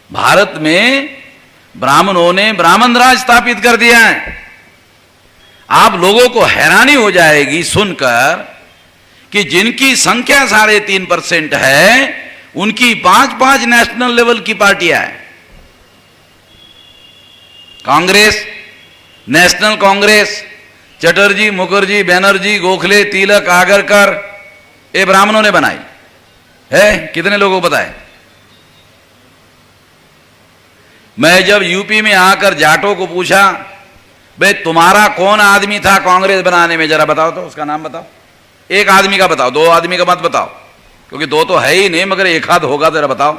भारत में ब्राह्मणों ने ब्राह्मण राज स्थापित कर दिया है। आप लोगों को हैरानी हो जाएगी सुनकर कि जिनकी संख्या 3.5% है, उनकी 5-5 नेशनल लेवल की पार्टियां हैं। कांग्रेस, नेशनल कांग्रेस, चटर्जी, मुखर्जी, बनर्जी, गोखले, तिलक, आगरकर, ये ब्राह्मणों ने बनाई है। कितने लोगों को पता है? मैं जब यूपी में आकर जाटों को पूछा, भाई तुम्हारा कौन आदमी था कांग्रेस बनाने में, जरा बताओ तो, उसका नाम बताओ। एक आदमी का बताओ, 2 आदमी का मत बताओ, क्योंकि 2 तो है ही नहीं, मगर एक आध होगा, जरा बताओ।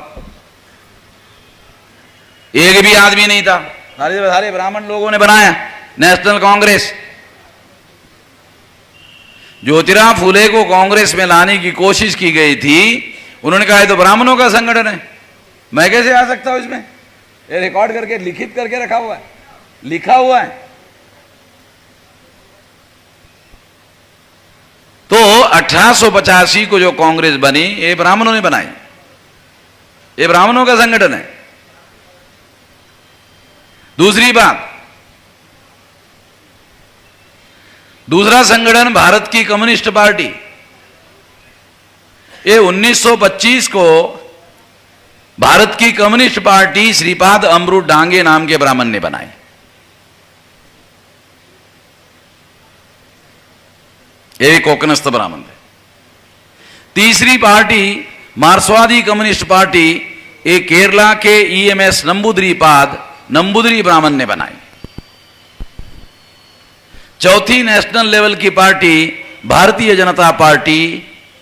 एक भी आदमी नहीं था, सारे ब्राह्मण लोगों ने बनाया नेशनल कांग्रेस। ज्योतिराव फुले को कांग्रेस में लाने की कोशिश की गई थी, उन्होंने कहा ये तो ब्राह्मणों का संगठन है, मैं कैसे आ सकता हूं इसमें? ये रिकॉर्ड करके लिखित करके रखा हुआ है, लिखा हुआ है। तो 1885 को जो कांग्रेस बनी, ये ब्राह्मणों ने बनाई, ये ब्राह्मणों का संगठन है। दूसरी बात, दूसरा संगठन भारत की कम्युनिस्ट पार्टी, ये 1925 को भारत की कम्युनिस्ट पार्टी श्रीपाद अमृत डांगे नाम के ब्राह्मण ने बनाई। ये भी कोकनस्थ ब्राह्मण थे। तीसरी पार्टी मार्क्सवादी कम्युनिस्ट पार्टी, ये केरला के EMS नंबूदरी ब्राह्मण ने बनाई। चौथी नेशनल लेवल की party Bharatiya Janata party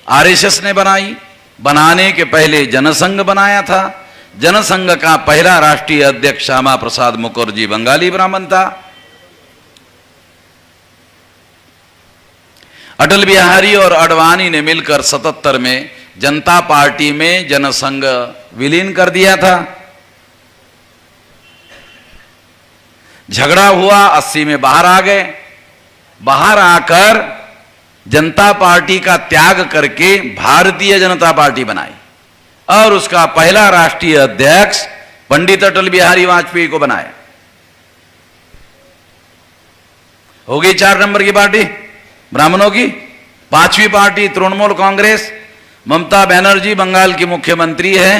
RSS ने बनाई। बनाने के पहले जनसंघ बनाया था। जनसंघ का पहला राष्ट्रीय अध्यक्ष श्यामा प्रसाद मुखर्जी बंगाली ब्राह्मण था। अटल बिहारी और आडवाणी ने मिलकर 77 में जनता पार्टी में जनसंघ विलीन कर दिया था। झगड़ा हुआ, 80 में बाहर आ गए। बाहर आकर जनता पार्टी का त्याग करके भारतीय जनता पार्टी बनाई और उसका पहला राष्ट्रीय अध्यक्ष पंडित अटल बिहारी वाजपेयी को बनाया। हो गई 4 नंबर की पार्टी ब्राह्मणों की। 5वीं पार्टी तृणमूल कांग्रेस, ममता बनर्जी बंगाल की मुख्यमंत्री है।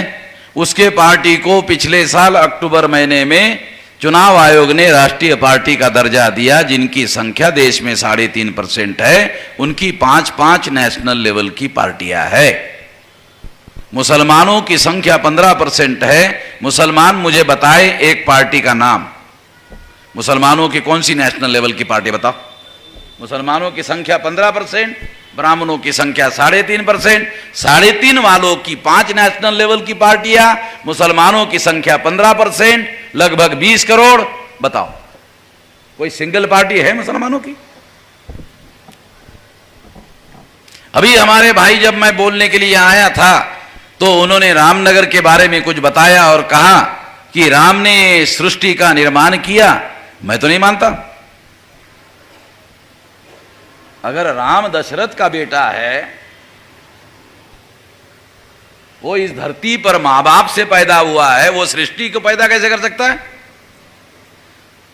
उसके पार्टी को पिछले साल अक्टूबर महीने में चुनाव आयोग ने राष्ट्रीय पार्टी का दर्जा दिया। जिनकी संख्या देश में 3.5% है, उनकी 5-5 नेशनल लेवल की पार्टियां है। मुसलमानों की संख्या 15% है। मुसलमान मुझे बताए एक पार्टी का नाम। मुसलमानों की कौन सी नेशनल लेवल की पार्टी बताओ? मुसलमानों की संख्या 15%, ब्राह्मणों की संख्या 3.5%। 3.5 वालों की 5 नेशनल लेवल की पार्टियां, मुसलमानों की संख्या 15%, लगभग 20 करोड़। बताओ कोई सिंगल पार्टी है मुसलमानों की? अभी हमारे भाई जब मैं बोलने के लिए आया था तो उन्होंने रामनगर के बारे में कुछ बताया और कहा कि राम ने सृष्टि का निर्माण किया। मैं तो नहीं मानता। अगर राम दशरथ का बेटा है, वो इस धरती पर मां बाप से पैदा हुआ है, वो सृष्टि को पैदा कैसे कर सकता है?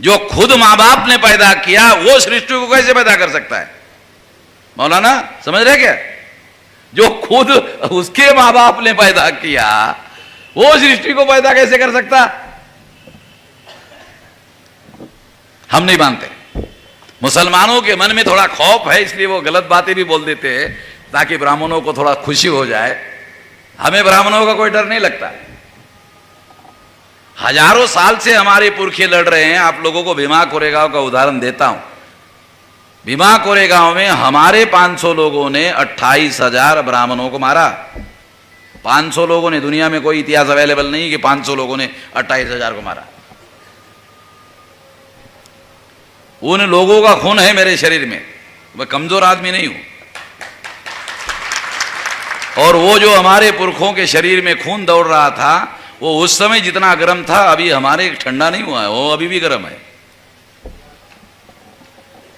जो खुद मां बाप ने पैदा किया वो सृष्टि को कैसे पैदा कर सकता है? मौलाना समझ रहे क्या? जो खुद उसके मां बाप ने पैदा किया वो सृष्टि को पैदा कैसे कर सकता? हम नहीं मानते। मुसलमानों के मन में थोड़ा खौफ है, इसलिए वो गलत बातें भी बोल देते हैं ताकि ब्राह्मणों को थोड़ा खुशी हो जाए। हमें ब्राह्मणों का कोई डर नहीं लगता। हजारों साल से हमारे पुरखे लड़ रहे हैं। आप लोगों को भीमा कोरेगांव का उदाहरण देता हूं। भीमा कोरेगांव में हमारे 500 लोगों ने 28,000 ब्राह्मणों को मारा। 500 लोगों ने, दुनिया में कोई इतिहास अवेलेबल नहीं कि 500 लोगों ने 28,000 को मारा। उन लोगों का खून है मेरे शरीर में, मैं कमजोर आदमी नहीं हूं। और वो जो हमारे पुरखों के शरीर में खून दौड़ रहा था, वो उस समय जितना गर्म था, अभी हमारे ठंडा नहीं हुआ है, वो अभी भी गर्म है।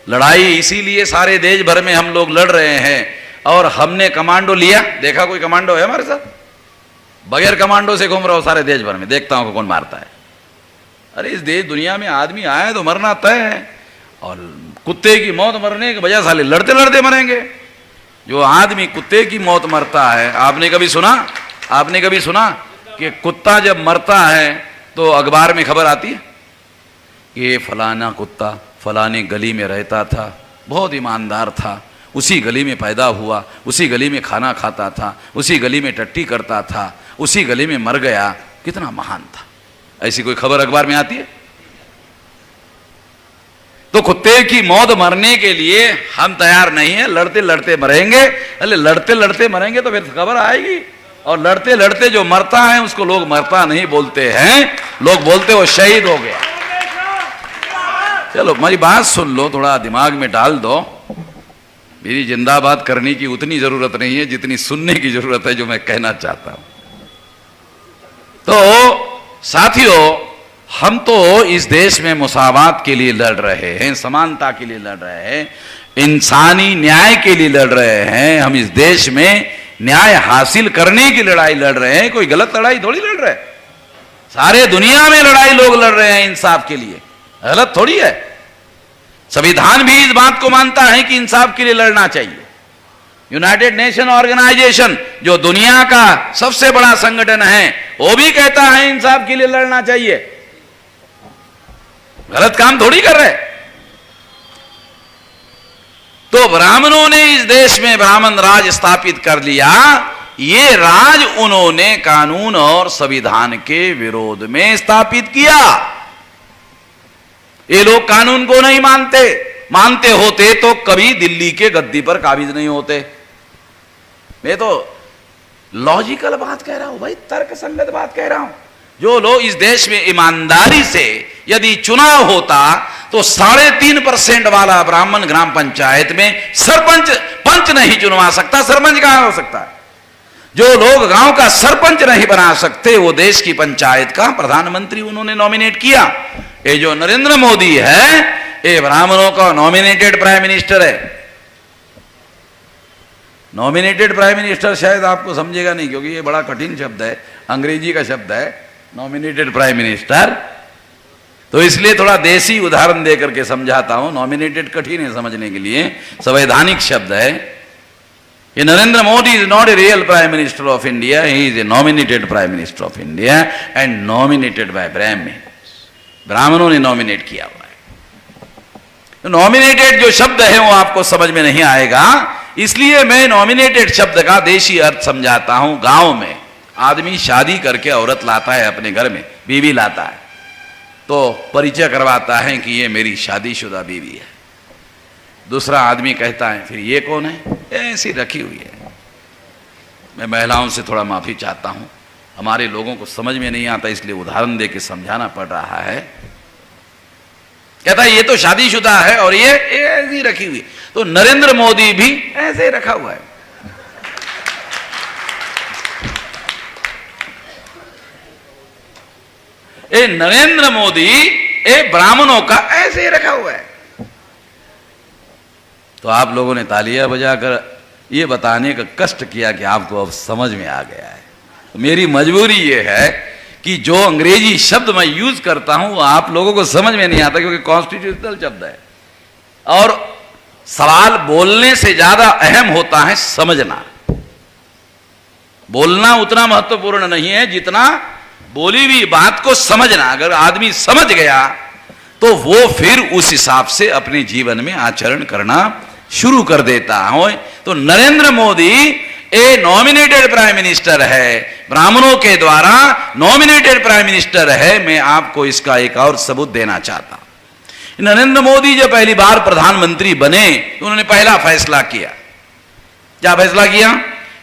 लड़ाई इसीलिए सारे देश भर में हम लोग लड़ रहे हैं। और हमने कमांडो लिया। देखा कोई कमांडो है हमारे साथ? बगैर कमांडो से घूम रहा हूं सारे देश भर में, देखता हूं कौन मारता है। अरे इस देश दुनिया में आदमी आए तो मरना तय है, और कुत्ते की मौत मरने के बजाय साले लड़ते लड़ते मरेंगे। जो आदमी कुत्ते की मौत मरता है, आपने कभी सुना कि कुत्ता जब मरता है तो अखबार में खबर आती है कि ये फलाना कुत्ता फलाने गली में रहता था, बहुत ईमानदार था, उसी गली में पैदा हुआ, उसी गली में खाना खाता था, उसी गली में टट्टी करता था, उसी गली में मर गया, कितना महान था। ऐसी कोई खबर अखबार में आती है? तो कुत्ते की मौत मरने के लिए हम तैयार नहीं है, लड़ते लड़ते मरेंगे। अरे लड़ते लड़ते मरेंगे तो फिर खबर आएगी, और लड़ते लड़ते जो मरता है उसको लोग मरता नहीं बोलते हैं, लोग बोलते वो शहीद हो गया। चलो मेरी बात सुन लो, थोड़ा दिमाग में डाल दो। मेरी जिंदाबाद करने की उतनी जरूरत नहीं है जितनी सुनने की जरूरत है जो मैं कहना चाहता हूं। तो साथियों, हम तो इस देश में मुसावात के लिए लड़ रहे हैं, समानता के लिए लड़ रहे हैं, इंसानी न्याय के लिए लड़ रहे हैं। हम इस देश में न्याय हासिल करने की लड़ाई लड़ रहे हैं, कोई गलत लड़ाई थोड़ी लड़ रहे हैं। सारे दुनिया में लड़ाई लोग लड़ रहे हैं इंसाफ के लिए, गलत थोड़ी है। संविधान भी इस बात को मानता है कि इंसाफ के लिए लड़ना चाहिए। यूनाइटेड नेशन ऑर्गेनाइजेशन जो दुनिया का सबसे बड़ा संगठन है, वो भी कहता है इंसाफ के लिए लड़ना चाहिए। गलत काम थोड़ी कर रहे। तो ब्राह्मणों ने इस देश में ब्राह्मण राज स्थापित कर लिया। ये राज उन्होंने कानून और संविधान के विरोध में स्थापित किया। ये लोग कानून को नहीं मानते होते तो कभी दिल्ली के गद्दी पर काबिज नहीं होते। मैं तो लॉजिकल बात कह रहा हूं भाई, तर्क संगत बात कह रहा हूं। जो लोग इस देश में ईमानदारी से यदि चुनाव होता तो 3.5% वाला ब्राह्मण ग्राम पंचायत में पंच नहीं चुनवा सकता, सरपंच कहां हो सकता है? जो लोग गांव का सरपंच नहीं बना सकते, वो देश की पंचायत का प्रधानमंत्री उन्होंने नॉमिनेट किया। ये जो नरेंद्र मोदी है, ये ब्राह्मणों का नॉमिनेटेड प्राइम मिनिस्टर है। नॉमिनेटेड प्राइम मिनिस्टर शायद आपको समझेगा नहीं, क्योंकि ये बड़ा कठिन शब्द है, अंग्रेजी का शब्द है नॉमिनेटेड प्राइम मिनिस्टर। तो इसलिए थोड़ा देसी उदाहरण देकर के समझाता हूं। नॉमिनेटेड कठिन है समझने के लिए, संवैधानिक शब्द है। ये Narendra Modi is not a real prime minister of India, he is a nominated prime minister of India and nominated by ब्राह्मणों ने नॉमिनेट किया हुआ है। तो नॉमिनेटेड जो शब्द है वो आपको समझ में नहीं आएगा, इसलिए मैं नॉमिनेटेड शब्द का देशी अर्थ समझाता हूं। गांव में आदमी शादी करके औरत लाता है अपने घर में, बीवी लाता है, तो परिचय करवाता है कि ये मेरी शादीशुदा बीवी है। दूसरा आदमी कहता है फिर ये कौन है? ऐसी रखी हुई है। मैं महिलाओं से थोड़ा माफी चाहता हूं, हमारे लोगों को समझ में नहीं आता, इसलिए उदाहरण देके समझाना पड़ रहा है। कहता है ये तो शादीशुदा है और ये ऐसी रखी हुई। तो नरेंद्र मोदी भी ऐसे रखा हुआ है। ये नरेंद्र मोदी ये ब्राह्मणों का ऐसे ही रखा हुआ है। तो आप लोगों ने तालियां बजाकर ये बताने का कष्ट किया कि आपको अब समझ में आ गया है। तो मेरी मजबूरी ये है कि जो अंग्रेजी शब्द मैं यूज करता हूं वो आप लोगों को समझ में नहीं आता, क्योंकि कॉन्स्टिट्यूशनल शब्द है और सवाल बोलने से ज्यादा अहम होता है समझना। बोलना उतना महत्वपूर्ण नहीं है जितना बोली हुई बात को समझना। अगर आदमी समझ गया तो वो फिर उस हिसाब से अपने जीवन में आचरण करना शुरू कर देता है। तो नरेंद्र मोदी ए नॉमिनेटेड प्राइम मिनिस्टर है, ब्राह्मणों के द्वारा नॉमिनेटेड प्राइम मिनिस्टर है। मैं आपको इसका एक और सबूत देना चाहता हूं। नरेंद्र मोदी जब पहली बार प्रधानमंत्री बने तो उन्होंने पहला फैसला किया। क्या फैसला किया?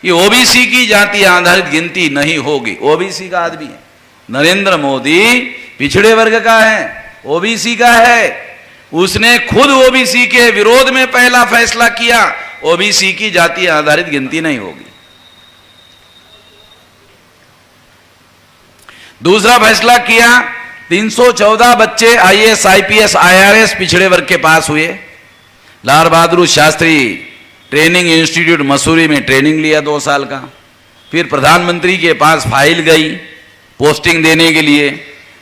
ये ओबीसी की जाति आधारित गिनती नहीं होगी। ओबीसी का आदमी है नरेंद्र मोदी, पिछड़े वर्ग का है, ओबीसी का है। उसने खुद ओबीसी के विरोध में पहला फैसला किया, ओबीसी की जाति आधारित गिनती नहीं होगी। दूसरा फैसला किया, 314 बच्चे आईएएस, आईपीएस, आईआरएस पिछड़े वर्ग के पास हुए। लाल बहादुर शास्त्री ट्रेनिंग इंस्टीट्यूट मसूरी में ट्रेनिंग लिया 2 साल का। फिर प्रधानमंत्री के पास फाइल गई पोस्टिंग देने के लिए,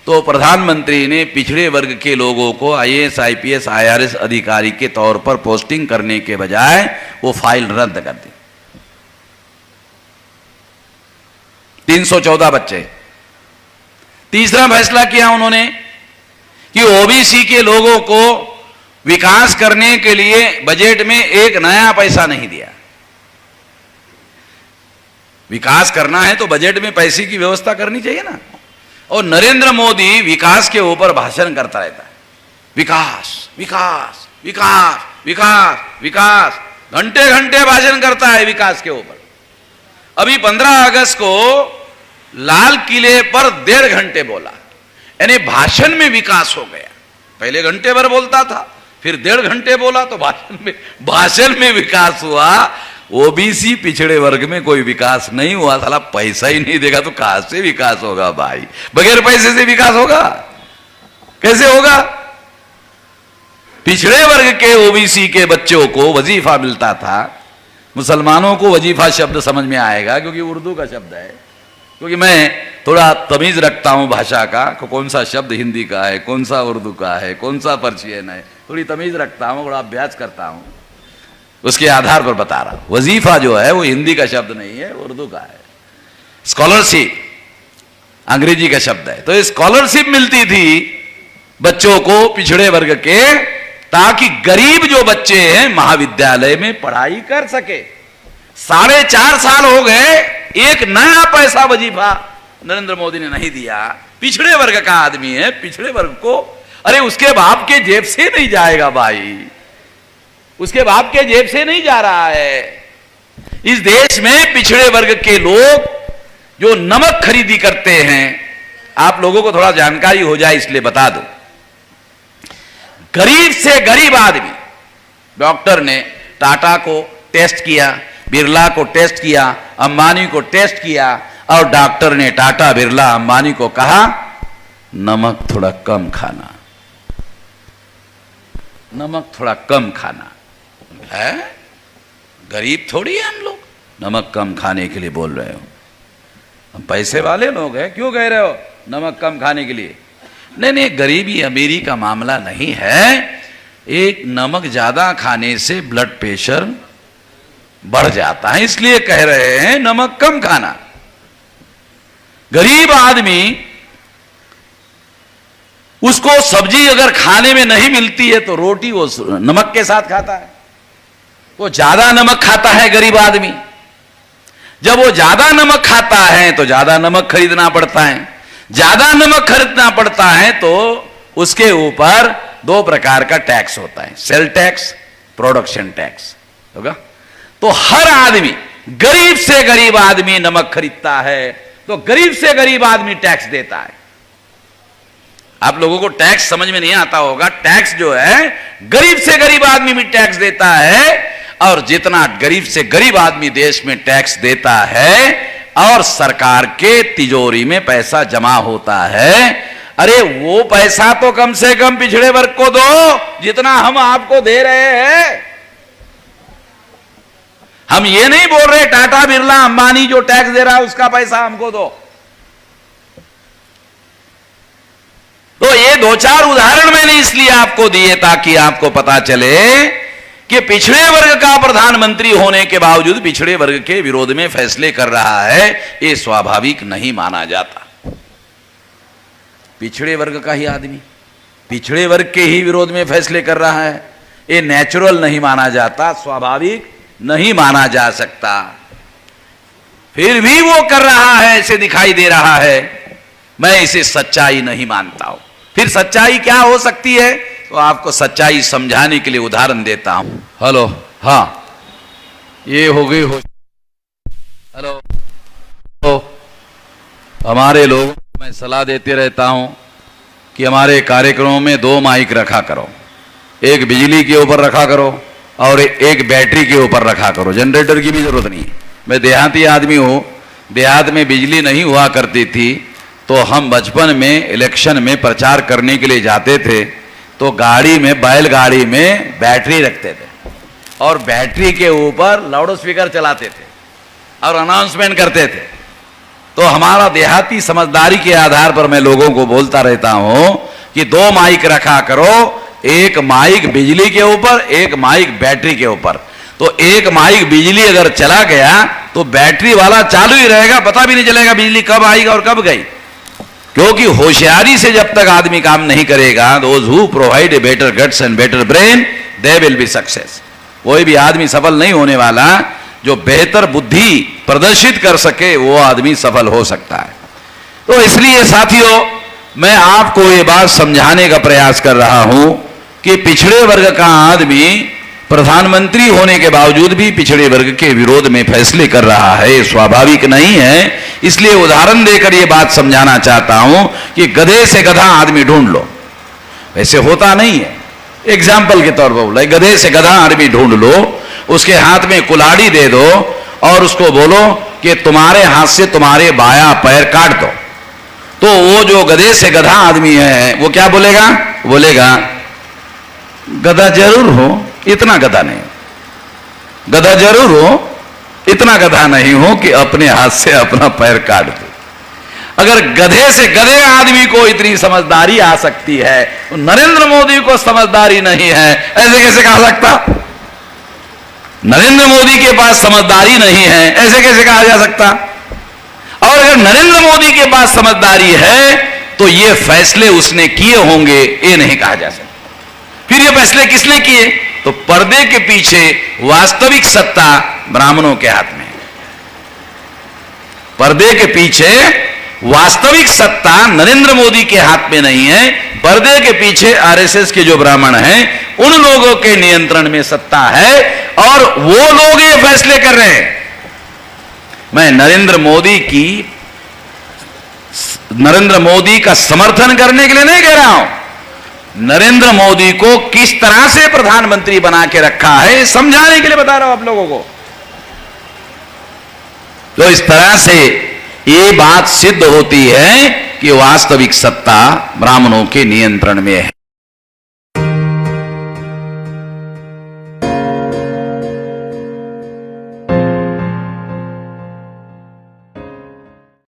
तो प्रधानमंत्री ने पिछड़े वर्ग के लोगों को आईएएस, आईपीएस, आईआरएस अधिकारी के तौर पर पोस्टिंग करने के बजाय वो फाइल रद्द कर दी। 314 बच्चे। तीसरा फैसला किया उन्होंने कि ओबीसी के लोगों को विकास करने के लिए बजट में एक नया पैसा नहीं दिया। विकास करना है तो बजट में पैसे की व्यवस्था करनी चाहिए ना। और नरेंद्र मोदी विकास के ऊपर भाषण करता रहता है, विकास विकास विकास विकास विकास, घंटे घंटे भाषण करता है विकास के ऊपर। अभी 15 अगस्त को लाल किले पर 1.5 घंटे बोला, यानी भाषण में विकास हो गया। पहले घंटे भर बोलता था, फिर 1.5 घंटे बोला तो भाषण में विकास हुआ। ओबीसी पिछड़े वर्ग में कोई विकास नहीं हुआ, साला पैसा ही नहीं देगा तो कहां से विकास होगा भाई? बगैर पैसे से विकास होगा? कैसे होगा? पिछड़े वर्ग के ओबीसी के बच्चों को वजीफा मिलता था। मुसलमानों को वजीफा शब्द समझ में आएगा क्योंकि उर्दू का शब्द है, क्योंकि मैं थोड़ा तमीज रखता हूं भाषा का, कौन सा शब्द हिंदी का है, कौन सा उर्दू का है, कौन सा पर्शियन है, थोड़ी तमीज रखता हूं, थोड़ा अभ्यास करता हूं, उसके आधार पर बता रहा हूं। वजीफा जो है वो हिंदी का शब्द नहीं है, उर्दू का है। स्कॉलरशिप अंग्रेजी का शब्द है। तो ये स्कॉलरशिप मिलती थी बच्चों को पिछड़े वर्ग के, ताकि गरीब जो बच्चे हैं महाविद्यालय में पढ़ाई कर सके। 4.5 साल हो गए, एक नया पैसा वजीफा नरेंद्र मोदी ने नहीं दिया। पिछड़े वर्ग का आदमी है, पिछड़े वर्ग को, अरे उसके बाप के जेब से नहीं जाएगा भाई, उसके बाप के जेब से नहीं जा रहा है। इस देश में पिछड़े वर्ग के लोग जो नमक खरीदी करते हैं, आप लोगों को थोड़ा जानकारी हो जाए इसलिए बता दो। गरीब से गरीब आदमी, डॉक्टर ने टाटा को टेस्ट किया, बिरला को टेस्ट किया, अंबानी को टेस्ट किया, और डॉक्टर ने टाटा, बिरला, अंबानी को कहा नमक थोड़ा कम खाना, नमक थोड़ा कम खाना है। गरीब थोड़ी है हम लोग, नमक कम खाने के लिए बोल रहे हो। हम पैसे वाले लोग हैं, क्यों कह रहे हो नमक कम खाने के लिए? नहीं नहीं, गरीबी अमीरी का मामला नहीं है। एक नमक ज्यादा खाने से ब्लड प्रेशर बढ़ जाता है, इसलिए कह रहे हैं नमक कम खाना। गरीब आदमी, उसको सब्जी अगर खाने में नहीं मिलती है तो रोटी वो नमक के साथ खाता है। वो ज्यादा नमक खाता है गरीब आदमी। जब वो ज्यादा नमक खाता है तो ज्यादा नमक खरीदना पड़ता है। ज्यादा नमक खरीदना पड़ता है तो उसके ऊपर 2 प्रकार का टैक्स होता है, सेल टैक्स, प्रोडक्शन टैक्स होगा। तो हर आदमी, गरीब से गरीब आदमी नमक खरीदता है तो गरीब से गरीब आदमी टैक्स देता है। आप लोगों को टैक्स समझ में नहीं आता होगा। टैक्स जो है गरीब से गरीब आदमी भी टैक्स देता है, और जितना गरीब से गरीब आदमी देश में टैक्स देता है और सरकार के तिजोरी में पैसा जमा होता है, अरे वो पैसा तो कम से कम पिछड़े वर्ग को दो जितना हम आपको दे रहे हैं। हम ये नहीं बोल रहे टाटा, बिरला, अंबानी जो टैक्स दे रहा है उसका पैसा हमको दो। तो ये 2-4 उदाहरण मैंने इसलिए आपको दिए ताकि आपको पता चले कि पिछड़े वर्ग का प्रधानमंत्री होने के बावजूद पिछड़े वर्ग के विरोध में फैसले कर रहा है, ये स्वाभाविक नहीं माना जाता। पिछड़े वर्ग का ही आदमी पिछड़े वर्ग के ही विरोध में फैसले कर रहा है, ये नेचुरल नहीं माना जाता, स्वाभाविक नहीं माना जा सकता। फिर भी वो कर रहा है, ऐसे दिखाई दे रहा है। मैं इसे सच्चाई नहीं मानता हूं। फिर सच्चाई क्या हो सकती है तो आपको सच्चाई समझाने के लिए उदाहरण देता हूं। हेलो, हाँ, ये हो गई हो। हेलो, तो हमारे लोगों को मैं सलाह देते रहता हूं कि हमारे कार्यक्रमों में 2 माइक रखा करो, एक बिजली के ऊपर रखा करो और एक बैटरी के ऊपर रखा करो। जनरेटर की भी जरूरत नहीं है। मैं देहाती आदमी हूं, देहात में बिजली नहीं हुआ करती थी, तो हम बचपन में इलेक्शन में प्रचार करने के लिए जाते थे तो गाड़ी में, बैलगाड़ी में बैटरी रखते थे और बैटरी के ऊपर लाउड स्पीकर चलाते थे। और अनाउंसमेंट करते थे। तो हमारा देहाती समझदारी के आधार पर मैं लोगों को बोलता रहता हूं कि 2 माइक रखा करो, एक माइक बिजली के ऊपर, एक माइक बैटरी के ऊपर। तो एक माइक बिजली अगर चला गया तो बैटरी वाला चालू ही रहेगा, पता भी नहीं चलेगा बिजली कब आएगा और कब गई। क्योंकि होशियारी से जब तक आदमी काम नहीं करेगा, those who provide a better guts and better brain they will be success. कोई भी आदमी सफल नहीं होने वाला, जो बेहतर बुद्धि प्रदर्शित कर सके वो आदमी सफल हो सकता है। तो इसलिए साथियों, मैं आपको ये बात समझाने का प्रयास कर रहा हूं कि पिछड़े वर्ग का आदमी प्रधानमंत्री होने के बावजूद भी पिछड़े वर्ग के विरोध में फैसले कर रहा है, स्वाभाविक नहीं है। इसलिए उदाहरण देकर यह बात समझाना चाहता हूं कि गधे से गधा आदमी ढूंढ लो, वैसे होता नहीं है। एग्जाम्पल के तौर पर बोला, गधे से गधा आदमी ढूंढ लो, उसके हाथ में कुल्हाड़ी दे दो और उसको बोलो कि तुम्हारे हाथ से तुम्हारे बायां पैर काट दो। तो वो जो गधे से गधा आदमी है वो क्या बोलेगा? बोलेगा गधा जरूर हो, इतना गधा नहीं, गधा जरूर हो, इतना गधा नहीं हो कि अपने हाथ से अपना पैर काट दो। अगर गधे से गधे आदमी को इतनी समझदारी आ सकती है तो नरेंद्र मोदी को समझदारी नहीं है, ऐसे कैसे कहा सकता? नरेंद्र मोदी के पास समझदारी नहीं है, ऐसे कैसे कहा जा सकता? और अगर नरेंद्र मोदी के पास समझदारी है तो ये फैसले उसने किए होंगे, ये नहीं कहा जा सकता। फिर ये फैसले किसने किए? तो पर्दे के पीछे वास्तविक सत्ता ब्राह्मणों के हाथ में है। पर्दे के पीछे वास्तविक सत्ता नरेंद्र मोदी के हाथ में नहीं है, पर्दे के पीछे आरएसएस के जो ब्राह्मण हैं उन लोगों के नियंत्रण में सत्ता है और वो लोग ये फैसले कर रहे हैं। मैं नरेंद्र मोदी का समर्थन करने के लिए नहीं कह रहा हूं, नरेंद्र मोदी को किस तरह से प्रधानमंत्री बना के रखा है समझाने के लिए बता रहा हूं आप लोगों को। तो इस तरह से ये बात सिद्ध होती है कि वास्तविक सत्ता ब्राह्मणों के नियंत्रण में है।